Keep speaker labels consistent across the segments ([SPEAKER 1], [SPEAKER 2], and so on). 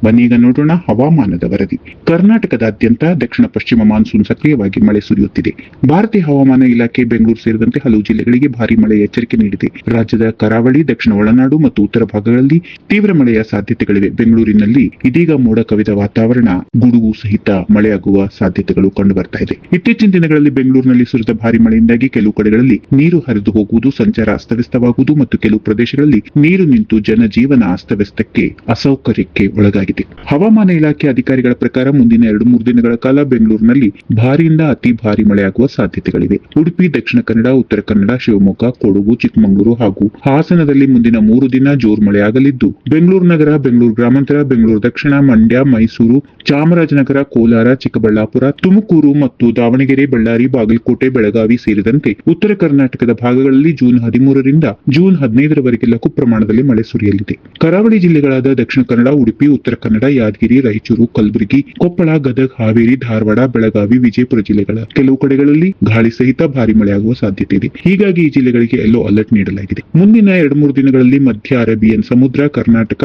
[SPEAKER 1] ಬನ್ನಿ ಈಗ ನೋಡೋಣ ಹವಾಮಾನದ ವರದಿ. ಕರ್ನಾಟಕದಾದ್ಯಂತ ದಕ್ಷಿಣ ಪಶ್ಚಿಮ ಮಾನ್ಸೂನ್ ಸಕ್ರಿಯವಾಗಿ ಮಳೆ ಸುರಿಯುತ್ತಿದೆ. ಭಾರತೀಯ ಹವಾಮಾನ ಇಲಾಖೆ ಬೆಂಗಳೂರು ಸೇರಿದಂತೆ ಹಲವು ಜಿಲ್ಲೆಗಳಿಗೆ ಭಾರಿ ಮಳೆ ಎಚ್ಚರಿಕೆ ನೀಡಿದೆ. ರಾಜ್ಯದ ಕರಾವಳಿ, ದಕ್ಷಿಣ ಒಳನಾಡು ಮತ್ತು ಉತ್ತರ ಭಾಗಗಳಲ್ಲಿ ತೀವ್ರ ಮಳೆಯ ಸಾಧ್ಯತೆಗಳಿವೆ. ಬೆಂಗಳೂರಿನಲ್ಲಿ ಇದೀಗ ಮೋಡ ಕವಿದ ವಾತಾವರಣ, ಗುಡುಗು ಸಹಿತ ಮಳೆಯಾಗುವ ಸಾಧ್ಯತೆಗಳು ಕಂಡು ಬರ್ತಾ ಇದೆ. ಇತ್ತೀಚಿನ ದಿನಗಳಲ್ಲಿ ಬೆಂಗಳೂರಿನಲ್ಲಿ ಸುರಿದ ಭಾರಿ ಮಳೆಯಿಂದಾಗಿ ಕೆಲವು ಕಡೆಗಳಲ್ಲಿ ನೀರು ಹರಿದು ಹೋಗುವುದು, ಸಂಚಾರ ಅಸ್ತವ್ಯಸ್ತವಾಗುವುದು ಮತ್ತು ಕೆಲವು ಪ್ರದೇಶಗಳಲ್ಲಿ ನೀರು ನಿಂತು ಜನಜೀವನ ಅಸ್ತವ್ಯಸ್ತಕ್ಕೆ, ಅಸೌಕರ್ಯಕ್ಕೆ ಒಳಗಾಗಿದೆ. ಹವಾಮಾನ ಇಲಾಖೆ ಅಧಿಕಾರಿಗಳ ಪ್ರಕಾರ ಮುಂದಿನ 2-3 ದಿನಗಳ ಕಾಲ ಬೆಂಗಳೂರಿನಲ್ಲಿ ಭಾರಿಯಿಂದ ಅತಿ ಭಾರಿ ಮಳೆಯಾಗುವ ಸಾಧ್ಯತೆಗಳಿವೆ. ಉಡುಪಿ, ದಕ್ಷಿಣ ಕನ್ನಡ, ಉತ್ತರ ಕನ್ನಡ, ಶಿವಮೊಗ್ಗ, ಕೊಡಗು, ಚಿಕ್ಕಮಗಳೂರು ಹಾಗೂ ಹಾಸನದಲ್ಲಿ ಮುಂದಿನ 3 ದಿನ ಜೋರು ಮಳೆಯಾಗಲಿದ್ದು, ಬೆಂಗಳೂರು ನಗರ, ಬೆಂಗಳೂರು ಗ್ರಾಮಾಂತರ, ಬೆಂಗಳೂರು ದಕ್ಷಿಣ, ಮಂಡ್ಯ, ಮೈಸೂರು, ಚಾಮರಾಜನಗರ, ಕೋಲಾರ, ಚಿಕ್ಕಬಳ್ಳಾಪುರ, ತುಮಕೂರು ಮತ್ತು ದಾವಣಗೆರೆ, ಬಳ್ಳಾರಿ, ಬಾಗಲಕೋಟೆ, ಬೆಳಗಾವಿ ಸೇರಿದಂತೆ ಉತ್ತರ ಕರ್ನಾಟಕದ ಭಾಗಗಳಲ್ಲಿ ಜೂನ್ 13ರಿಂದ ಜೂನ್ 15ರವರೆಗೆ ಲಘು ಪ್ರಮಾಣದಲ್ಲಿ ಮಳೆ ಸುರಿಯಲಿದೆ. ಕರಾವಳಿ ಜಿಲ್ಲೆಗಳಾದ ದಕ್ಷಿಣ ಕನ್ನಡ, ಉಡುಪಿ, ಉತ್ತರ ಕನ್ನಡ, ಯಾದಗಿರಿ, ರಾಯಚೂರು, ಕಲಬುರಗಿ, ಕೊಪ್ಪಳ, ಗದಗ, ಹಾವೇರಿ, ಧಾರವಾಡ, ಬೆಳಗಾವಿ, ವಿಜಯಪುರ ಜಿಲ್ಲೆಗಳ ಕೆಲವು ಕಡೆಗಳಲ್ಲಿ ಗಾಳಿ ಸಹಿತ ಭಾರಿ ಮಳೆಯಾಗುವ ಸಾಧ್ಯತೆ ಇದೆ. ಹೀಗಾಗಿ ಈ ಜಿಲ್ಲೆಗಳಿಗೆ ಯೆಲ್ಲೋ ಅಲರ್ಟ್ ನೀಡಲಾಗಿದೆ. ಮುಂದಿನ 2-3 ದಿನಗಳಲ್ಲಿ ಮಧ್ಯ ಅರೇಬಿಯನ್ ಸಮುದ್ರ, ಕರ್ನಾಟಕ,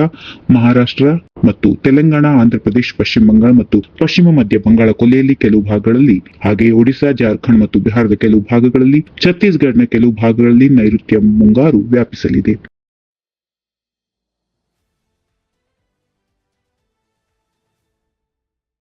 [SPEAKER 1] ಮಹಾರಾಷ್ಟ್ರ ಮತ್ತು ತೆಲಂಗಾಣ, ಆಂಧ್ರಪ್ರದೇಶ, ಪಶ್ಚಿಮ ಬಂಗಾಳ ಮತ್ತು ಪಶ್ಚಿಮ ಮಧ್ಯ ಬಂಗಾಳ ಕೊಲ್ಲಿಯಲ್ಲಿ ಕೆಲವು ಭಾಗಗಳಲ್ಲಿ, ಹಾಗೆಯೇ ಒಡಿಶಾ, ಜಾರ್ಖಂಡ್ ಮತ್ತು ಬಿಹಾರದ ಕೆಲವು ಭಾಗಗಳಲ್ಲಿ, ಛತ್ತೀಸ್ಗಢನ ಕೆಲವು ಭಾಗಗಳಲ್ಲಿ ನೈಋತ್ಯ ಮುಂಗಾರು ವ್ಯಾಪಿಸಲಿದೆ.